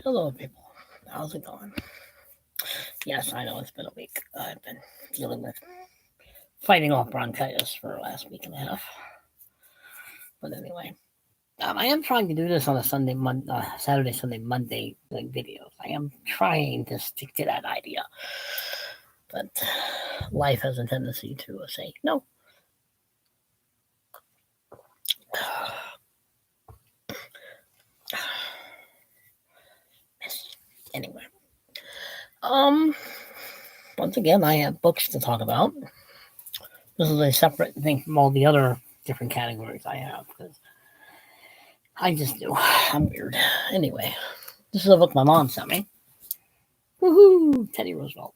Hello, people. How's it going? Yes, I know it's been a week. I've been dealing with fighting off bronchitis for the last week and a half. But anyway, I am trying to do this on a Saturday, Sunday, Monday like videos. I am trying to stick to that idea, but life has a tendency to say no. Anyway, once again, I have books to talk about. This is a separate thing from all the other different categories I have because I just do. I'm weird. Anyway, this is a book my mom sent me. Woohoo! Teddy Roosevelt.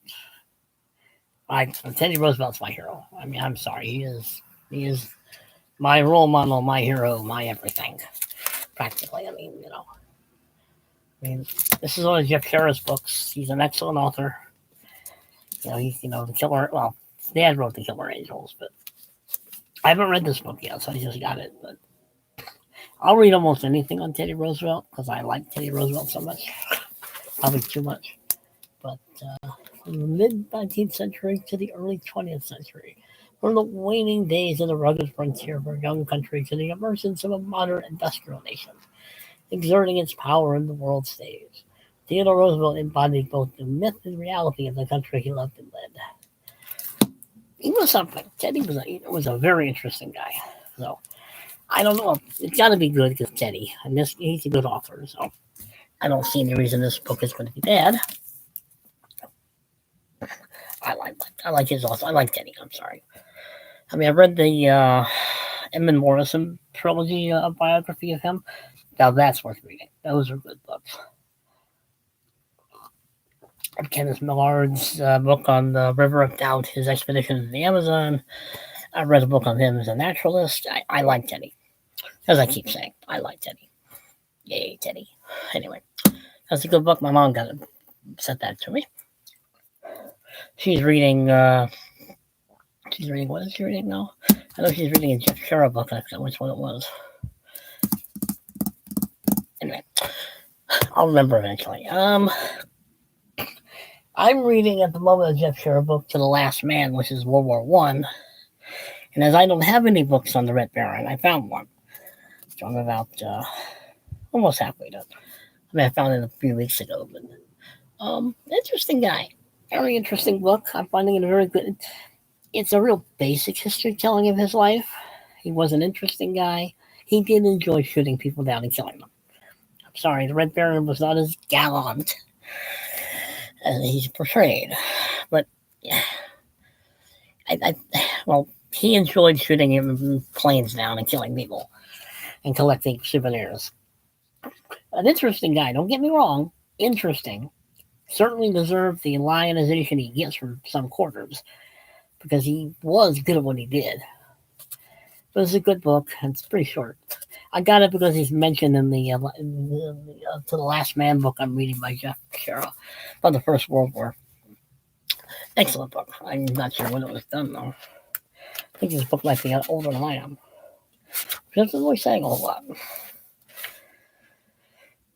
Teddy Roosevelt's my hero. I mean, I'm sorry. He is my role model, my hero, my everything. Practically. I mean, this is one of Jeff Sherra's books. He's an excellent author. He's the killer. Well, his dad wrote The Killer Angels, but I haven't read this book yet, so I just got it. But I'll read almost anything on Teddy Roosevelt because I like Teddy Roosevelt so much. Probably too much. But from the mid-19th century to the early 20th century, from the waning days of the rugged frontier of our young country to the emergence of a modern industrial nation, exerting its power in the world stage, Theodore Roosevelt embodied both the myth and reality of the country he loved and led. He was something. Teddy was a very interesting guy. So, I don't know. It's got to be good because Teddy. And he's a good author, so I don't see any reason this book is going to be bad. I like his author. I like Teddy. I'm sorry. I mean, I read the Edmund Morrison trilogy biography of him. Now that's worth reading. Those are good books. Kenneth Millard's book on the River of Doubt, his expedition to the Amazon. I read a book on him as a naturalist. I like Teddy. As I keep saying, I like Teddy. Yay, Teddy. Anyway, that's a good book. My mom sent that to me. She's reading, what is she reading now? I know she's reading a Jeff Sherra book. I forgot which one it was. Anyway, I'll remember eventually. I'm reading at the moment a Jeff Sherra book, To the Last Man, which is World War I. And as I don't have any books on the Red Baron, I found one. So I'm about almost halfway done. I mean, I found it a few weeks ago. But interesting guy. Very interesting book. I'm finding it very good. It's a real basic history telling of his life. He was an interesting guy. He did enjoy shooting people down and killing them. I'm sorry, the Red Baron was not as gallant as he's portrayed. But, yeah. He enjoyed shooting planes down and killing people and collecting souvenirs. An interesting guy, don't get me wrong. Interesting. Certainly deserved the lionization he gets from some quarters because he was good at what he did. But it's a good book, and it's pretty short. I got it because he's mentioned in the To the Last Man book I'm reading by Jeff Sherra about the First World War. Excellent book. I'm not sure when it was done, though. I think this book might be older than I am. Just really saying a whole lot.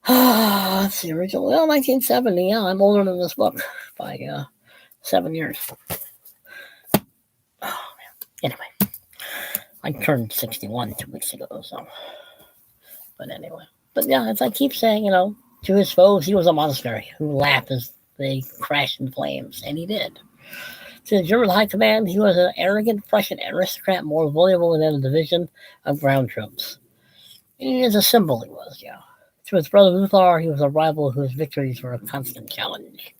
That's the original. Well, 1970. Yeah, I'm older than this book by 7 years. Oh, man. Anyway, I turned 61 2 weeks ago, so. But anyway. But yeah, as I keep saying, to his foes, he was a monster who laughed as they crashed in flames, and he did. To the German high command, he was an arrogant Prussian aristocrat more valuable than a division of ground troops. He is a symbol, he was, yeah. To his brother Lothar, he was a rival whose victories were a constant challenge.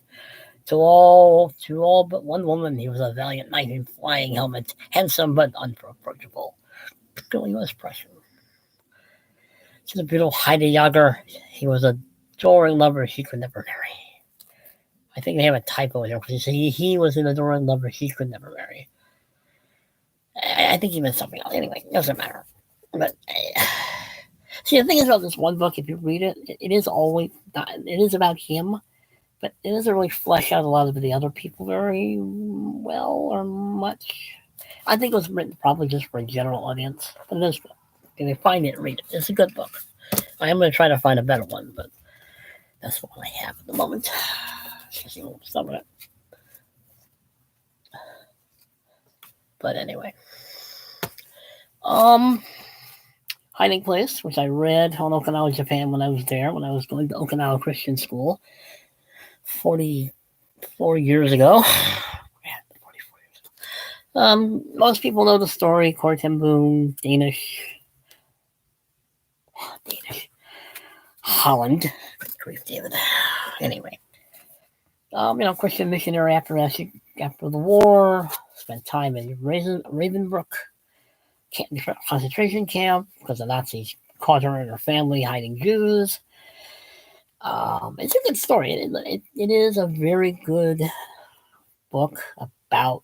To all but one woman, he was a valiant knight in flying helmet, handsome but unapproachable. He was Prussian. To the beautiful Heide Jager, he was a adoring lover she could never marry. I think they have a typo here because he was an adoring lover she could never marry. I think he meant something else. Anyway, it doesn't matter. But see, the thing is about this one book, if you read it, it is about him, but it doesn't really flesh out a lot of the other people very well or much. I think it was written probably just for a general audience. But it is good. If you find it, read it. It's a good book. I am going to try to find a better one, but That's what I have at the moment. Some of it. But anyway. Hiding Place, which I read on Okinawa, Japan when I was there, when I was going to Okinawa Christian School 44 years ago. Most people know the story. Corrie ten Boom, Danish, Holland. Grief, David. Anyway, Christian missionary after the war, spent time in Ravenbrook concentration camp because the Nazis caught her and her family hiding Jews. It's a good story. It is a very good book about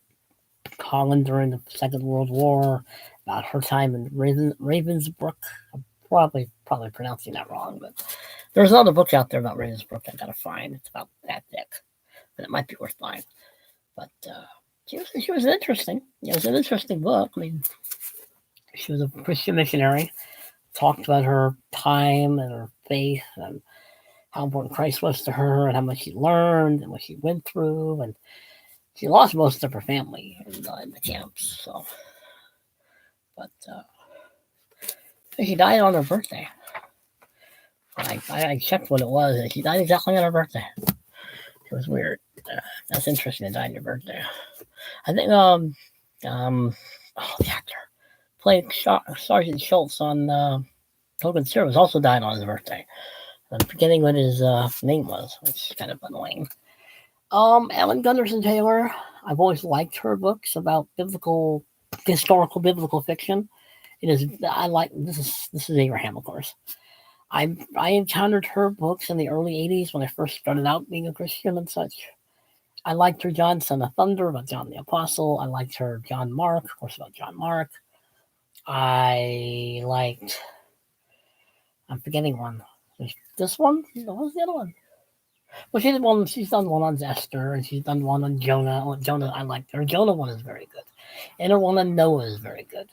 Holland during the Second World War, about her time in Ravensbrück. I'm probably pronouncing that wrong, but there's another book out there about Ravensbrück I gotta find. It's about that thick, but it might be worth buying. But she was interesting. It was an interesting book. I mean, she was a Christian missionary. Talked about her time and her faith and how important Christ was to her and how much she learned and what she went through, and she lost most of her family in the camps. So, but she died on her birthday. I checked what it was, and she died exactly on her birthday. It was weird. That's interesting to die on your birthday. I think the actor played Sergeant Schultz on Hogan Service also died on his birthday. I'm forgetting what his name was, which is kind of annoying. Ellen Gunderson Taylor. I've always liked her books about historical biblical fiction. This is Abraham, of course. I encountered her books in the early 80s when I first started out being a Christian and such. I liked her John, Son of Thunder, about John the Apostle. I liked her John Mark, of course, about John Mark. I'm forgetting one. This one? What was the other one? Well, she's done one on Esther, and she's done one on Jonah. Jonah, I liked her. Jonah one is very good. And her one on Noah is very good.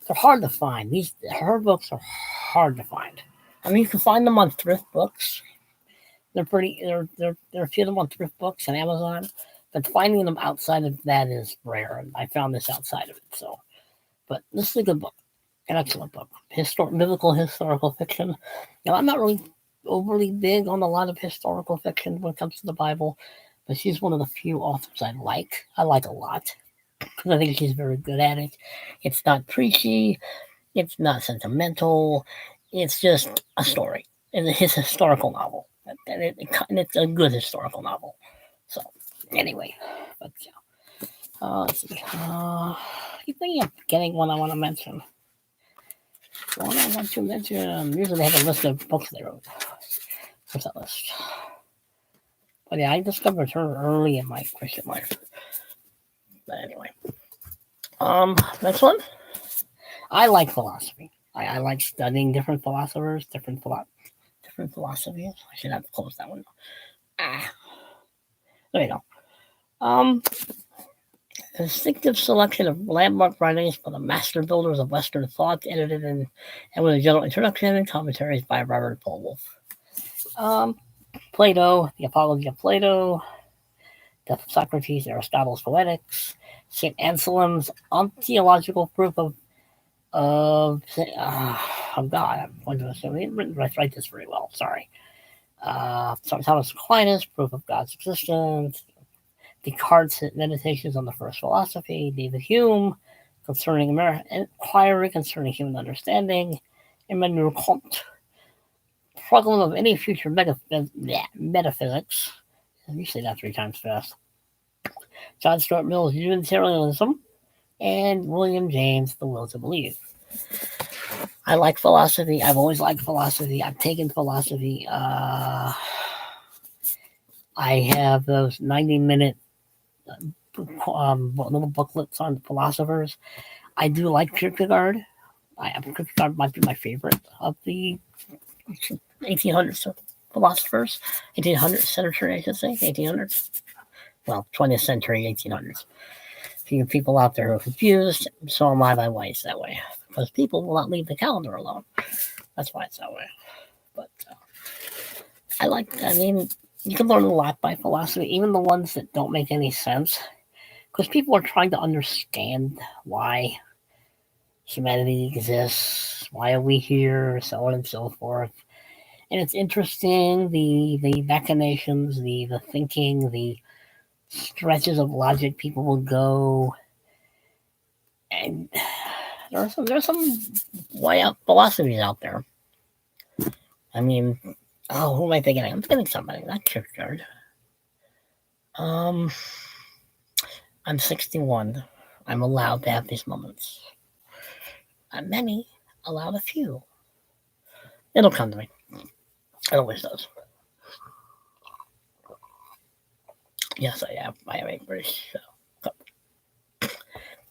They're hard to find. Her books are hard to find. I mean, you can find them on thrift books. There are a few of them on thrift books and Amazon, but finding them outside of that is rare. And I found this outside of it. So, but this is a good book, an excellent book. Biblical historical fiction. Now, I'm not really overly big on a lot of historical fiction when it comes to the Bible, but she's one of the few authors I like. I like a lot because I think she's very good at it. It's not preachy. It's not sentimental. It's just a story. It's a historical novel. And it's a good historical novel. So, anyway. But, let's see. I think I'm getting one I want to mention. One I want to mention. Usually they have a list of books they wrote. What's that list? But yeah, I discovered her early in my Christian life. But anyway. Next one. I like philosophy. I like studying different philosophers, different philosophies. I should have closed that one. There you go. A distinctive selection of landmark writings by the master builders of Western thought, edited and with a general introduction and commentaries by Robert Paul Wolff. Plato, the Apology of Plato, Socrates, Aristotle's Poetics, St. Anselm's Ontological Proof of God. I'm going to assume he didn't write this very well. Sorry. Thomas Aquinas, Proof of God's Existence. Descartes' Meditations on the First Philosophy. David Hume, Concerning Inquiry Concerning Human Understanding. Immanuel Kant, Problem of Any Future Metaphysics. You say that 3 times fast. John Stuart Mill's Unitarianism. And William James, The Will to Believe. I like philosophy. I've always liked philosophy. I've taken philosophy. I have those 90-minute little booklets on philosophers. I do like Kierkegaard. Kierkegaard might be my favorite of the 1800s philosophers. 1800th century, I should say. 1800s. Well, 20th century, 1800s. Few people out there who are confused, so am I by why it's that way. Because people will not leave the calendar alone. That's why it's that way. But I mean, you can learn a lot by philosophy, even the ones that don't make any sense, because people are trying to understand why humanity exists, why are we here, so on and so forth. And it's interesting the machinations, the thinking, the stretches of logic people will go, and there's some way out philosophies out there. I mean, oh, who am I thinking? I'm thinking somebody, not Kierkegaard. Um, I'm 61. I'm allowed to have these moments. Not many, allowed a few. It'll come to me. It always does. Yes, I have. I have a British.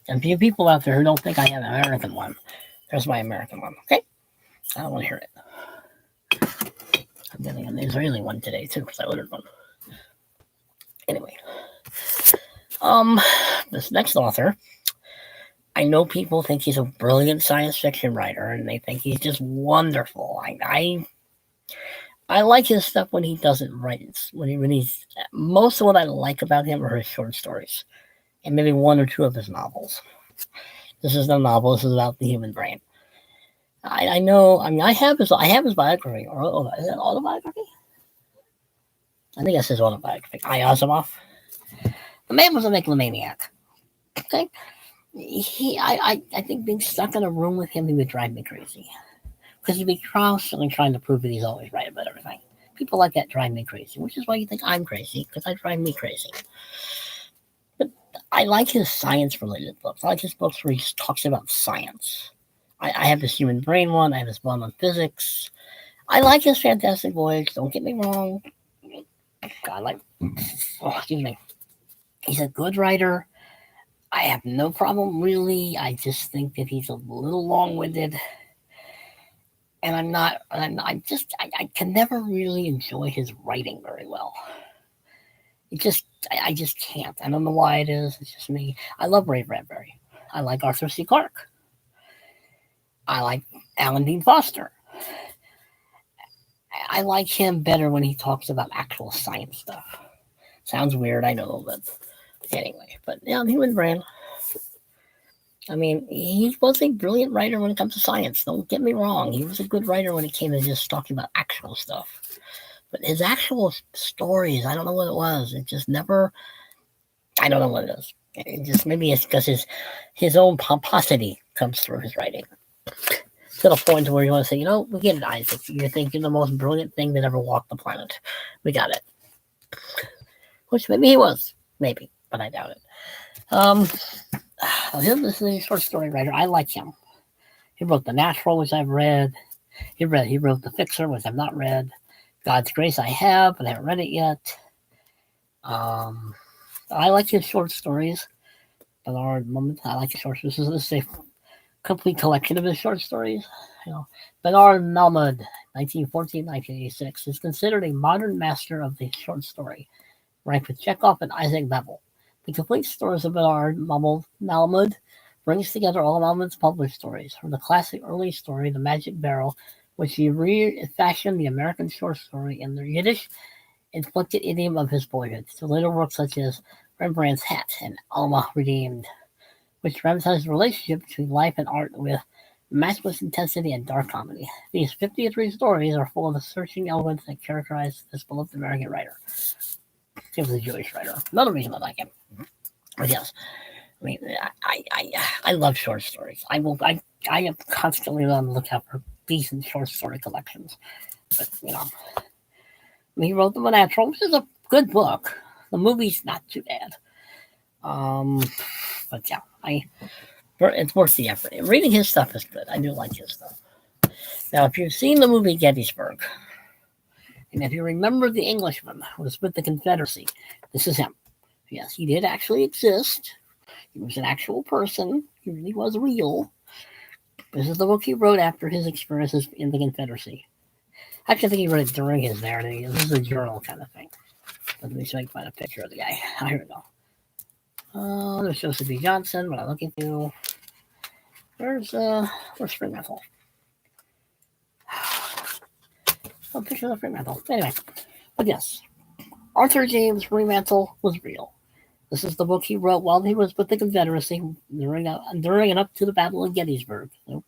And for you people out there who don't think I have an American one, there's my American one. Okay, I don't want to hear it. I'm getting an Israeli one today too because I ordered one. Anyway, this next author, I know people think he's a brilliant science fiction writer, and they think he's just wonderful. I like his stuff when he doesn't write. When he's most of what I like about him are his short stories, and maybe one or two of his novels. This is no novel. This is about the human brain. I know. I mean, I have his biography, or is it autobiography? I think that's his autobiography. Asimov. The man was a megalomaniac. Okay, I think being stuck in a room with him, he would drive me crazy because he'd be constantly trying to prove that he's always right about everything. People like that drive me crazy, which is why you think I'm crazy, because I drive me crazy. But I like his science-related books. I like his books where he talks about science. I have this human brain one. I have this one on physics. I like his Fantastic Voyage. Don't get me wrong. Excuse me. He's a good writer. I have no problem really. I just think that he's a little long-winded, and I can never really enjoy his writing very well. I just can't. I don't know why it is. It's just me. I love Ray Bradbury. I like Arthur C. Clarke. I like Alan Dean Foster. I like him better when he talks about actual science stuff. Sounds weird, I know, but anyway. But yeah, human brain. I mean, he was a brilliant writer when it comes to science. Don't get me wrong. He was a good writer when it came to just talking about actual stuff. But his actual stories, I don't know what it was. It just never. I don't know what it is. It just maybe it's because his own pomposity comes through his writing to the point where you want to say, we get it, Isaac. You think you're the most brilliant thing that ever walked the planet. We got it. Which maybe he was, maybe, but I doubt it. This is a short story writer. I like him. He wrote The Natural, which I've read. He wrote The Fixer, which I've not read. God's Grace I have, but I haven't read it yet. I like his short stories. Bernard Moment. I like his short stories. This is a complete collection of his short stories. Bernard Malmud, 1914-1986, is considered a modern master of the short story, ranked with Chekhov and Isaac Babel. The complete stories of Bernard Malmud brings together all of Malmud's published stories, from the classic early story, The Magic Barrel, which he refashioned the American short story in the Yiddish-inflected idiom of his boyhood, to later works such as Rembrandt's Hat and Alma Redeemed, which dramatized the relationship between life and art with matchless intensity and dark comedy. These 53 stories are full of the searching eloquence that characterized this beloved American writer. He was a Jewish writer. Another reason I like him. But yes, I mean, I love short stories. I am constantly on the lookout for decent short story collections. But he wrote The Natural, which is a good book. The movie's not too bad. But yeah, it's worth the effort. Reading his stuff is good. I do like his stuff. Now, if you've seen the movie Gettysburg, and if you remember the Englishman who was with the Confederacy, this is him. Yes, he did actually exist. He was an actual person. He really was real. This is the book he wrote after his experiences in the Confederacy. Actually, I think he wrote it during his narrative. This is a journal kind of thing. Let me see if I can find a picture of the guy. Here we go. There's Joseph B. Johnson. What I'm looking through. Where's Spring Metal? A picture of Fremantle. Anyway, but yes, Arthur James Fremantle was real. This is the book he wrote while he was with the Confederacy during and up to the Battle of Gettysburg. So,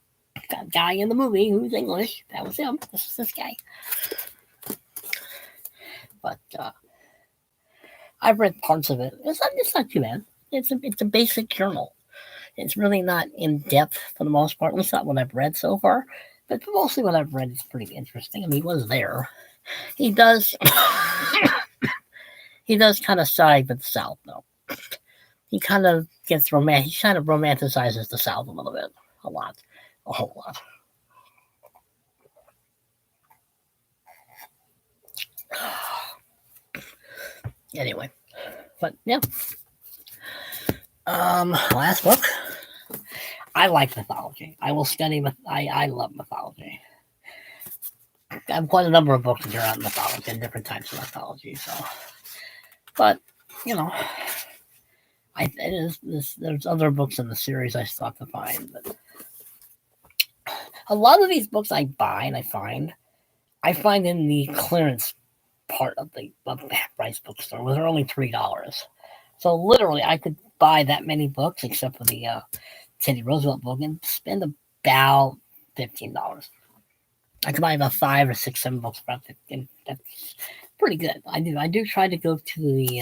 that guy in the movie who's English, that was him. This is this guy. But I've read parts of it. It's not too bad. It's a basic journal. It's really not in depth for the most part. At least not what I've read so far. But mostly what I've read is pretty interesting. I mean, he was there. He does. He does kind of side with the South, though. He kind of gets romantic. He kind of romanticizes the South a little bit, a whole lot. Anyway, but yeah. Last book. I like mythology. I will study. I love mythology. I have quite a number of books that are on mythology and different types of mythology. So, but you know, there's other books in the series I still have to find. But a lot of these books I buy and I find in the clearance part of the half-price bookstore where they're only $3. So literally, I could buy that many books except for the Teddy Roosevelt book and spend about $15. I could buy about 5 or 6, 7 books for about 15. That's pretty good. I do try to go to the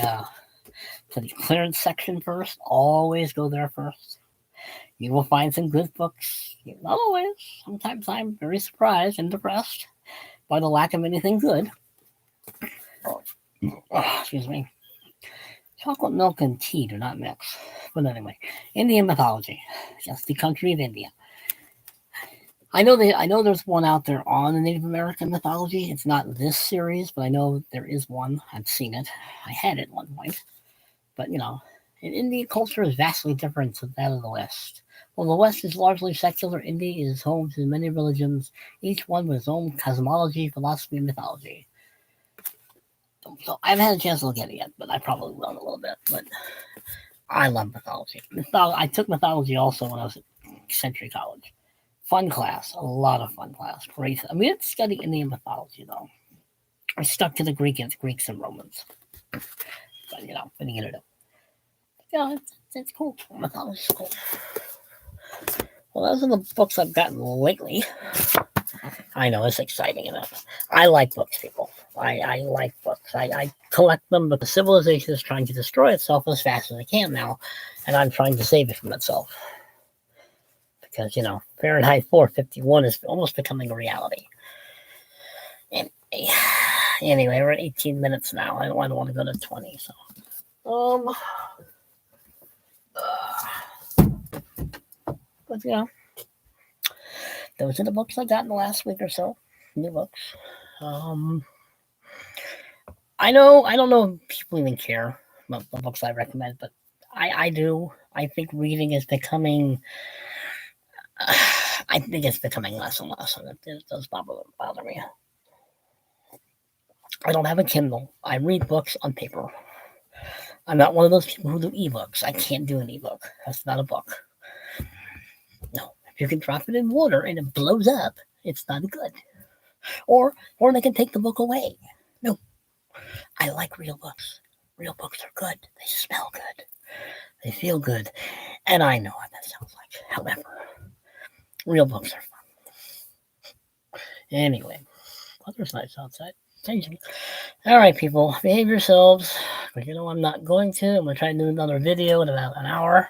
clearance section first. Always go there first. You will find some good books. Not always. Sometimes I'm very surprised and depressed by the lack of anything good. Excuse me. Chocolate milk and tea do not mix. But anyway, Indian mythology. Yes, the country of India. I know there's one out there on the Native American mythology. It's not this series, but I know there is one. I've seen it. I had it at one point. But Indian culture is vastly different from that of the West. While the West is largely secular, India is home to many religions, each one with its own cosmology, philosophy, and mythology. So I haven't had a chance to look at it yet, but I probably will in a little bit. But I love mythology. I took mythology also when I was at Century College. Fun class, a lot of fun class. Great. I mean, it's study Indian mythology though. I stuck to the Greeks and Romans. But what are you gonna do? Yeah, it's cool. Mythology's cool. Well, those are the books I've gotten lately. I know, it's exciting enough. I like books, people. I like books. I collect them, but the civilization is trying to destroy itself as fast as it can now, and I'm trying to save it from itself. Because, Fahrenheit 451 is almost becoming a reality. Anyway, we're at 18 minutes now. I don't want to go to 20, so. But, those are the books I got in the last week or so. New books. I don't know if people even care about the books I recommend, but I do. I think reading is becoming... I think it's becoming less and less, and it does bother me. I don't have a Kindle. I read books on paper. I'm not one of those people who do ebooks. I can't do an ebook. That's not a book. No. If you can drop it in water and it blows up, it's not good. Or they can take the book away. No. I like real books. Real books are good. They smell good. They feel good. And I know what that sounds like. However, real books are fun. Anyway, weather's nice outside. All right, people, behave yourselves. But I'm not going to. I'm going to try to do another video in about an hour.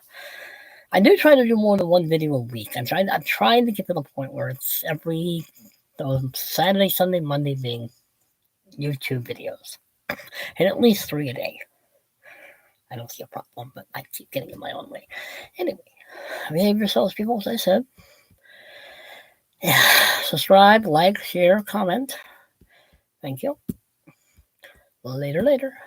I do try to do more than one video a week. I'm trying to get to the point where it's every Saturday, Sunday, Monday being YouTube videos. And at least 3 a day. I don't see a problem, but I keep getting in my own way. Anyway, behave yourselves, people, as I said. Yeah. Subscribe, like, share, comment. Thank you. Later.